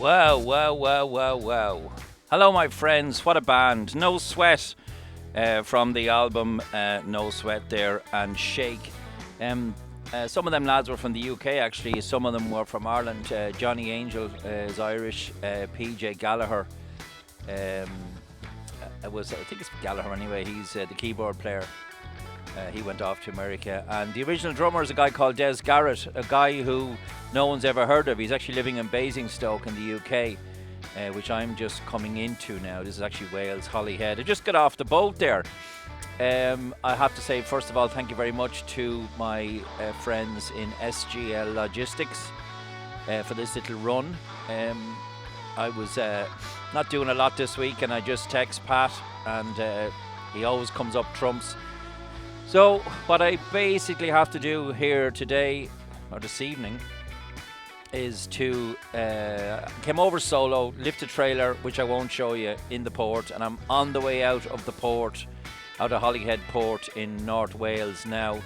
Wow, wow, wow, wow, wow. Hello, my friends. What a band. No Sweat from the album No Sweat there, and Shake. Some of them lads were from the UK, actually. Some of them were from Ireland. Johnny Angel is Irish. PJ Gallagher I think it's Gallagher anyway. He's the keyboard player. He went off to America. And the original drummer is a guy called Des Garrett, a guy who no one's ever heard of. He's actually living in Basingstoke in the UK, which I'm just coming into now. This is actually Wales, Hollyhead. I just got off the boat there. I have to say, first of all, thank you very much to my friends in SGL Logistics for this little run. I was not doing a lot this week, and I just text Pat, and he always comes up trumps. So what I basically have to do here today, or this evening, is to come over solo, lift a trailer, which I won't show you, in the port, and I'm on the way out of the port, out of Hollyhead Port in North Wales now.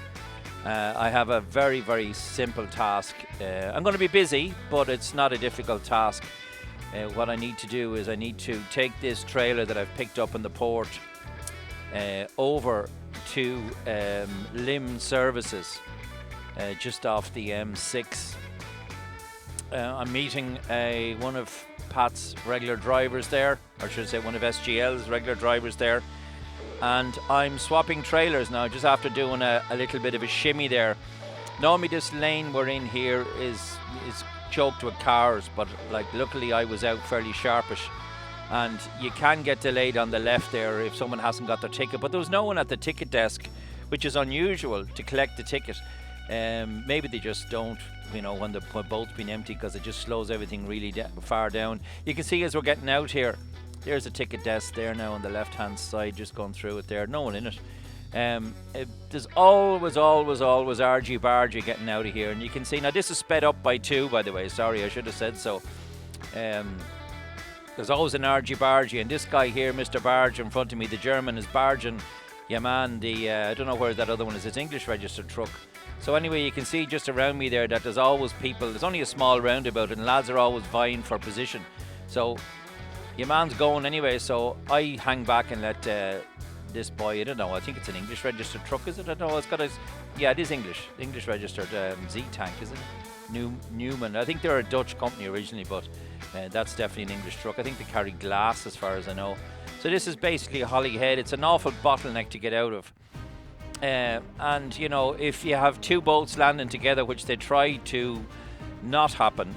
I have a very, very simple task. I'm going to be busy, but it's not a difficult task. What I need to do is I need to take this trailer that I've picked up in the port over to Lim Services, just off the M6. I'm meeting one of Pat's regular drivers there, or should I say one of SGL's regular drivers there, and I'm swapping trailers now, just after doing a little bit of a shimmy there. Normally this lane we're in here is choked with cars, but like luckily I was out fairly sharpish, and you can get delayed on the left there if someone hasn't got their ticket, but there was no one at the ticket desk, which is unusual, to collect the ticket. Maybe they just don't, when the boat's been empty, because it just slows everything really far down. You can see as we're getting out here, there's a ticket desk there now on the left hand side, just going through it there, no one in it. There's always argy-bargy getting out of here, and you can see, now this is sped up by 2, by the way, sorry, I should have said so. There's always an argy-bargy, and this guy here, Mr. Barge, in front of me, the German, is barging, yeah man, I don't know where that other one is, it's English registered truck. So anyway, you can see just around me there that there's always people, there's only a small roundabout, and lads are always vying for position. So your man's going anyway, so I hang back and let this boy, I don't know, I think it's an English registered truck, is it? I don't know, it's got a, yeah, it is English registered Z-Tank, isn't it? Newman, I think they're a Dutch company originally, but that's definitely an English truck. I think they carry glass as far as I know. So this is basically Hollyhead. It's an awful bottleneck to get out of. And if you have 2 boats landing together, which they try to not happen,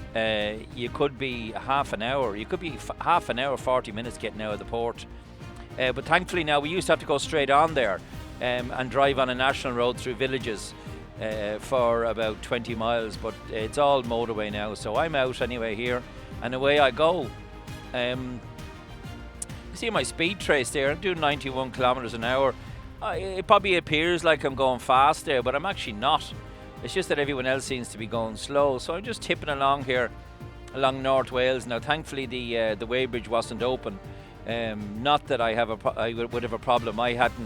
you could be half an hour, 40 minutes getting out of the port. But thankfully now, we used to have to go straight on there and drive on a national road through villages for about 20 miles, but it's all motorway now, so I'm out anyway here, and away I go. You see my speed trace there, I'm doing 91 kilometers an hour. It probably appears like I'm going fast there, but I'm actually not. It's just that everyone else seems to be going slow, so I'm just tipping along here along North Wales. Now thankfully the weighbridge wasn't open. Not that I would have a problem.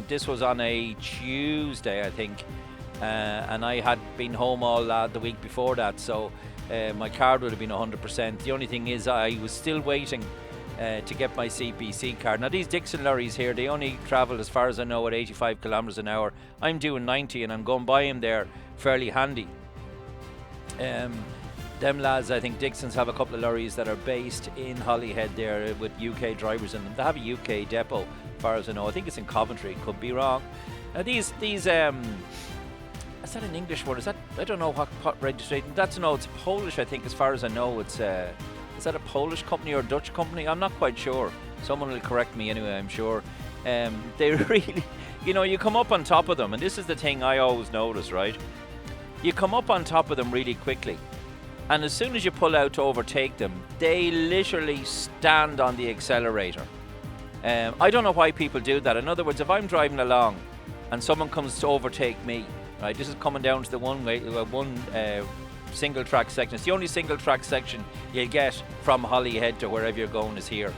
This was on a Tuesday, I think, and I had been home all the week before that, so my card would have been 100%. The only thing is I was still waiting to get my CPC card. Now these Dixon lorries here, they only travel, as far as I know, at 85 kilometers an hour. I'm doing 90, and I'm going by them there fairly handy. Them lads, I think Dixons have a couple of lorries that are based in Hollyhead there with UK drivers in them. They have a UK depot, as far as I know. I think it's in Coventry, could be wrong. Now these is that an English word? Is that, I don't know what registration. It's Polish, I think, as far as I know. It's is that a Polish company or a Dutch company? I'm not quite sure. Someone will correct me anyway, I'm sure. They really, you come up on top of them, and this is the thing I always notice, right? You come up on top of them really quickly, and as soon as you pull out to overtake them, they literally stand on the accelerator. I don't know why people do that. In other words, if I'm driving along and someone comes to overtake me, right, this is coming down to the one single track section. It's the only single track section you'll get from Hollyhead to wherever you're going is here.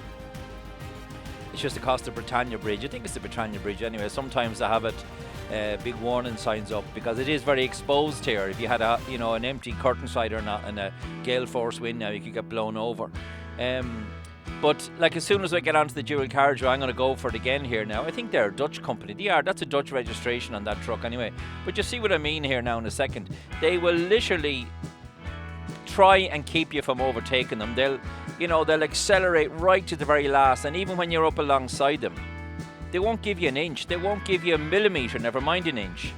It's just across the Britannia Bridge. I think it's the Britannia Bridge anyway. Sometimes they have it big warning signs up, because it is very exposed here. If you had an empty curtain side or not, and a gale force wind now, you could get blown over. But like, as soon as I get onto the dual carriageway, I'm going to go for it again here now. I think they're a Dutch company. They are. That's a Dutch registration on that truck anyway. But you see what I mean here now in a second. They will literally try and keep you from overtaking them. They'll accelerate right to the very last, and even when you're up alongside them, they won't give you an inch. They won't give you a millimetre, never mind an inch.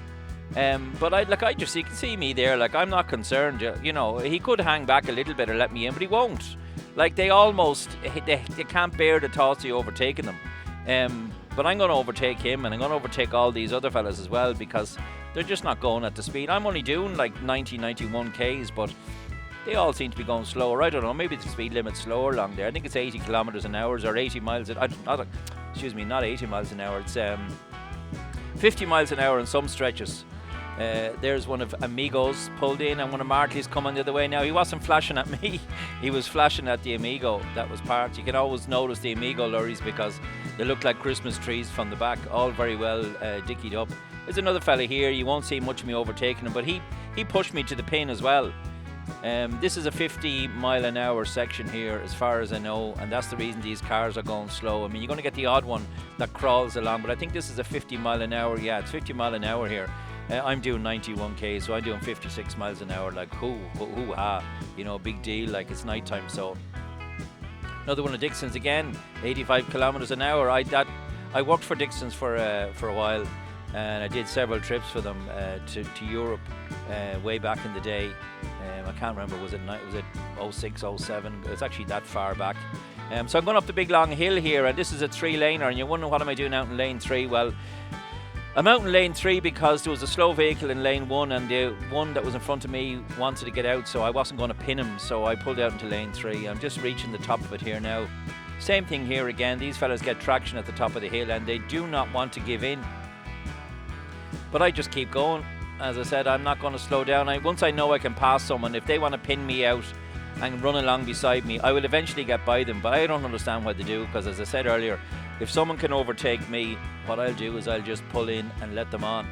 But you can see me there. Like, I'm not concerned. He could hang back a little bit or let me in, but he won't. Like, they can't bear the thoughts of you overtaking them. But I'm going to overtake him, and I'm going to overtake all these other fellas as well, because they're just not going at the speed. I'm only doing like 90, 91 Ks, but they all seem to be going slower. I don't know, maybe the speed limit's slower along there. I think it's 80 kilometres an hour or 80 miles. Not 80 miles an hour. It's 50 miles an hour in some stretches. There's one of Amigo's pulled in, and one of Martley's coming the other way now. He wasn't flashing at me. He was flashing at the Amigo that was parked. You can always notice the Amigo lorries because they look like Christmas trees from the back, all very well dickied up. There's another fella here. You won't see much of me overtaking him, but he pushed me to the pin as well. This is a 50 mile an hour section here, as far as I know, and that's the reason these cars are going slow. I mean, you're going to get the odd one that crawls along, but I think this is a 50 mile an hour. Yeah, it's 50 mile an hour here. I'm doing 91 Ks, so I'm doing 56 miles an hour. Like, big deal. Like, it's night time. So another one of Dixon's again, 85 kilometers an hour. I worked for Dixon's for a while, and I did several trips for them to Europe way back in the day. I can't remember, was it 06, 07? It's actually that far back. So I'm going up the big long hill here, and this is a 3-laner, and you're wondering, what am I doing out in lane 3? Well, I'm out in lane 3 because there was a slow vehicle in lane 1, and the one that was in front of me wanted to get out, so I wasn't going to pin him, so I pulled out into lane 3. I'm just reaching the top of it here now. Same thing here again. These fellas get traction at the top of the hill, and they do not want to give in. But I just keep going. As I said, I'm not going to slow down. Once I know I can pass someone, if they want to pin me out and run along beside me, I will eventually get by them. But I don't understand why they do, because as I said earlier, if someone can overtake me, what I'll do is I'll just pull in and let them on.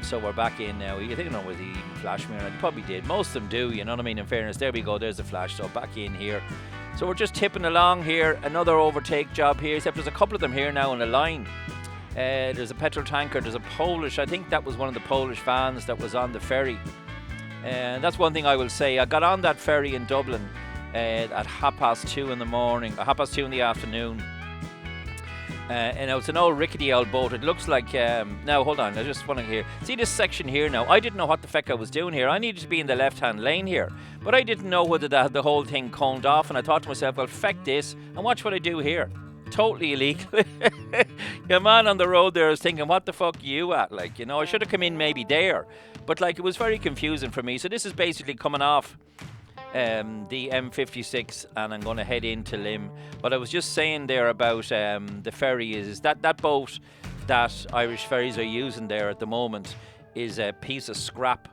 So we're back in now. I don't know whether he even flashed me or not. He probably did. Most of them do, you know what I mean? In fairness, there we go. There's the flash. So back in here. So we're just tipping along here. Another overtake job here, except there's a couple of them here now in a line. There's a petrol tanker. There's a Polish. I think that was one of the Polish vans that was on the ferry. And that's one thing I will say. I got on that ferry in Dublin at 2:30 in the morning, or 2:30 in the afternoon. And it's an old rickety old boat. It looks like, now hold on, I just want to hear. See this section here now? I didn't know what the feck I was doing here. I needed to be in the left-hand lane here. But I didn't know whether the whole thing coned off, and I thought to myself, well, feck this, and watch what I do here. Totally illegal. Your man on the road there is thinking, what the fuck are you at? Like, I should have come in maybe there. But like, it was very confusing for me. So this is basically coming off the M56, and I'm going to head into Lim. But I was just saying there about the ferry is that boat that Irish ferries are using there at the moment is a piece of scrap.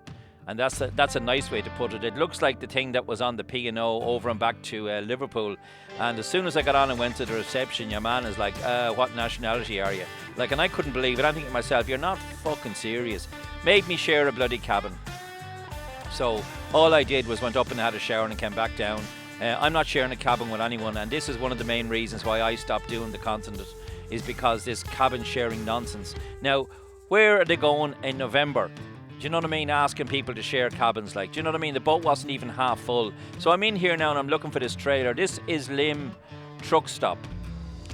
And that's a nice way to put it. It looks like the thing that was on the P&O over and back to Liverpool. And as soon as I got on and went to the reception, your man is like, what nationality are you? Like, and I couldn't believe it. I'm thinking to myself, you're not fucking serious. Made me share a bloody cabin. So all I did was went up and had a shower and came back down. I'm not sharing a cabin with anyone, and this is one of the main reasons why I stopped doing the continent, is because this cabin sharing nonsense. Now, where are they going in November? Do you know what I mean? Asking people to share cabins, like, do you know what I mean? The boat wasn't even half full. So I'm in here now and I'm looking for this trailer. This is Lim truck stop,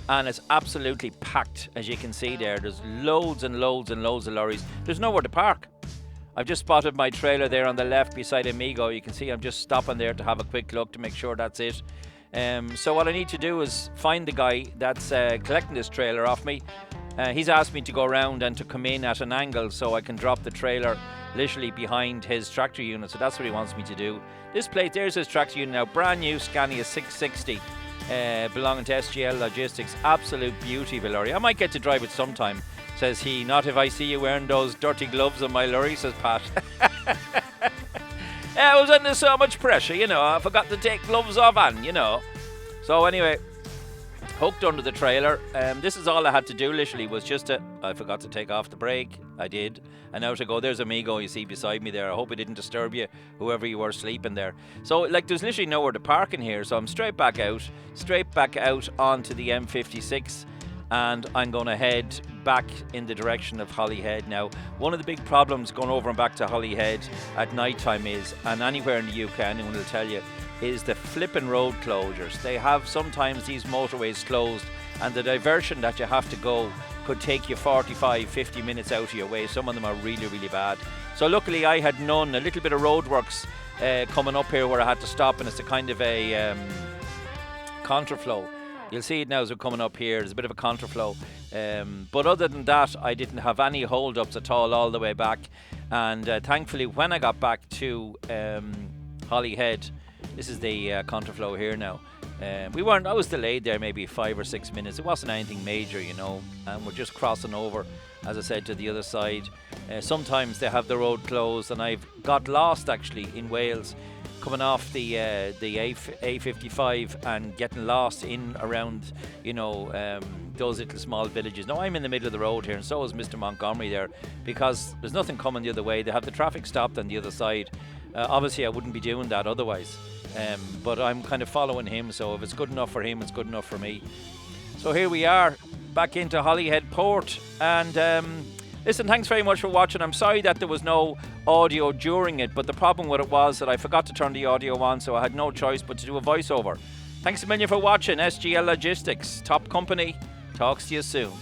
and it's absolutely packed, as you can see there. There's loads and loads and loads of lorries. There's nowhere to park. I've just spotted my trailer there on the left beside Amigo. You can see I'm just stopping there to have a quick look to make sure that's it. So what I need to do is find the guy that's collecting this trailer off me. He's asked me to go around and to come in at an angle so I can drop the trailer literally behind his tractor unit. So that's what he wants me to do. This plate, there's his tractor unit now. Brand new Scania 660 belonging to SGL Logistics. Absolute beauty of a lorry. I might get to drive it sometime, says he. Not if I see you wearing those dirty gloves on my lorry, says Pat. I was under so much pressure, I forgot to take gloves off on, So anyway, hooked under the trailer. This is all I had to do literally was just I forgot to take off the brake. I did. And out I go. There's Amigo you see beside me there. I hope it didn't disturb you, whoever you were sleeping there. So like there's literally nowhere to park in here. So I'm straight back out onto the M56. And I'm going to head back in the direction of Hollyhead. Now, one of the big problems going over and back to Hollyhead at night time is, and anywhere in the UK, anyone will tell you, is the flipping road closures. They have sometimes these motorways closed, and the diversion that you have to go could take you 45, 50 minutes out of your way. Some of them are really, really bad. So luckily I had none. A little bit of roadworks coming up here where I had to stop, and it's a kind of a contraflow. You'll see it now as we're coming up here. There's a bit of a contraflow. But other than that, I didn't have any hold-ups at all the way back. And thankfully, when I got back to Hollyhead, this is the contraflow here now. I was delayed there maybe 5 or 6 minutes. It wasn't anything major, you know. And we're just crossing over, as I said, to the other side. Sometimes they have the road closed, and I've got lost actually in Wales, coming off the A55 and getting lost in around, you know, those little small villages. Now I'm in the middle of the road here, and so is Mr. Montgomery there, because there's nothing coming the other way. They have the traffic stopped on the other side. Obviously I wouldn't be doing that otherwise, but I'm kind of following him, so if it's good enough for him, it's good enough for me. So here we are, back into Hollyhead Port, and listen, thanks very much for watching. I'm sorry that there was no audio during it, but the problem with it was that I forgot to turn the audio on, so I had no choice but to do a voiceover. Thanks a million for watching. SGL Logistics, top company. Talks to you soon.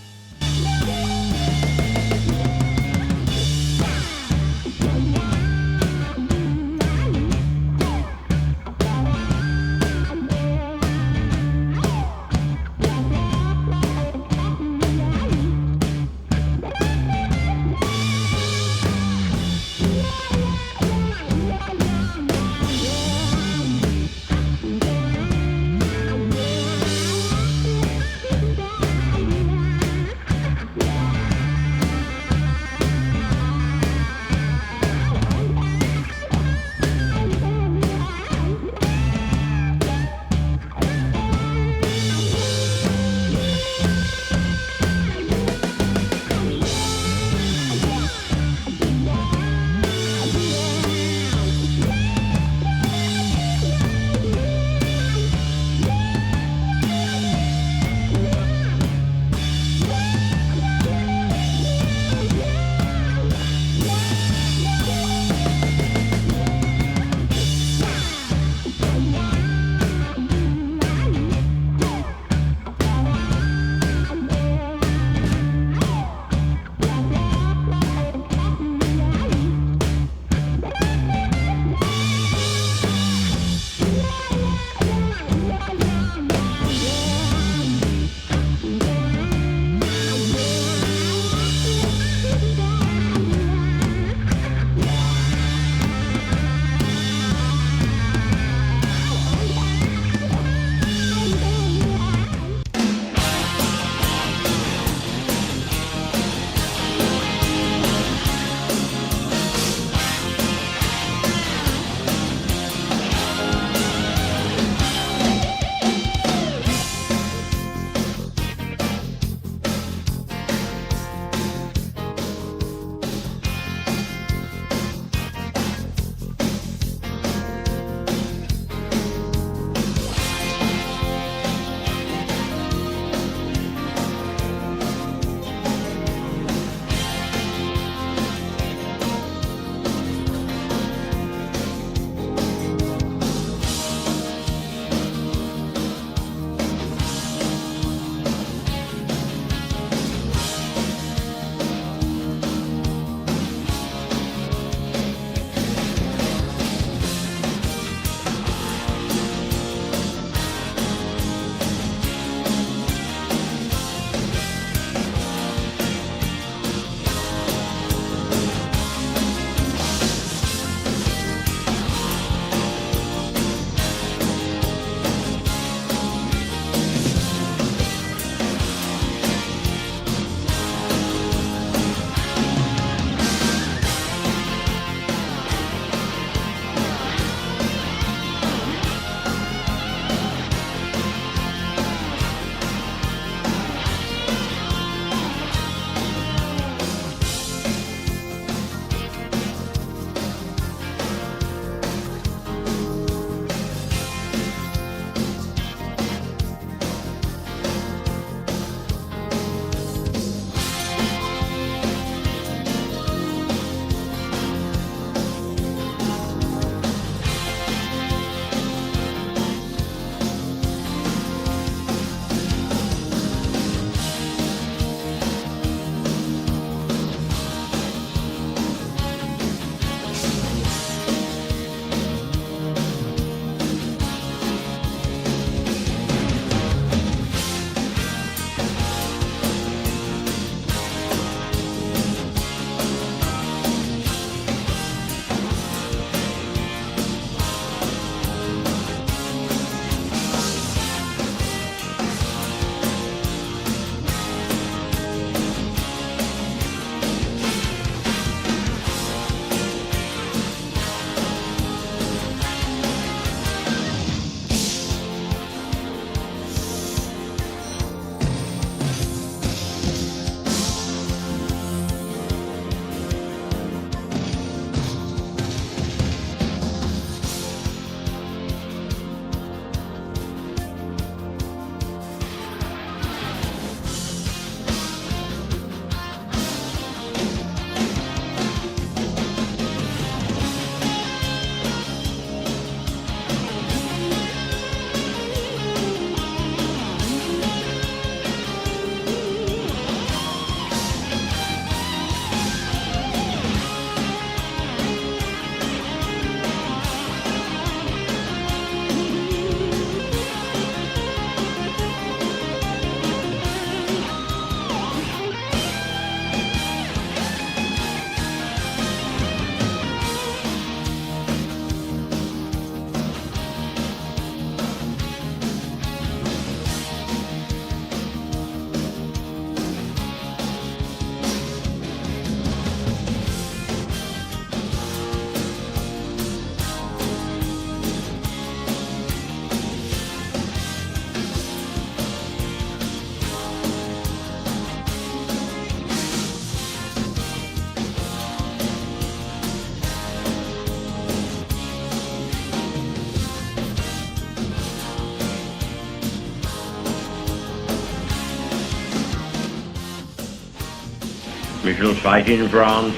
We shall fight in France.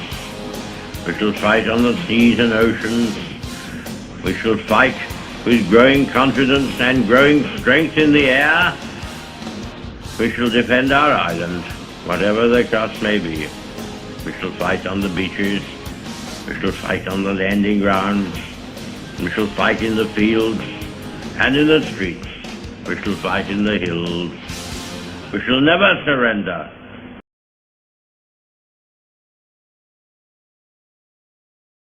We shall fight on the seas and oceans. We shall fight with growing confidence and growing strength in the air. We shall defend our island, whatever the cost may be. We shall fight on the beaches. We shall fight on the landing grounds. We shall fight in the fields and in the streets. We shall fight in the hills. We shall never surrender.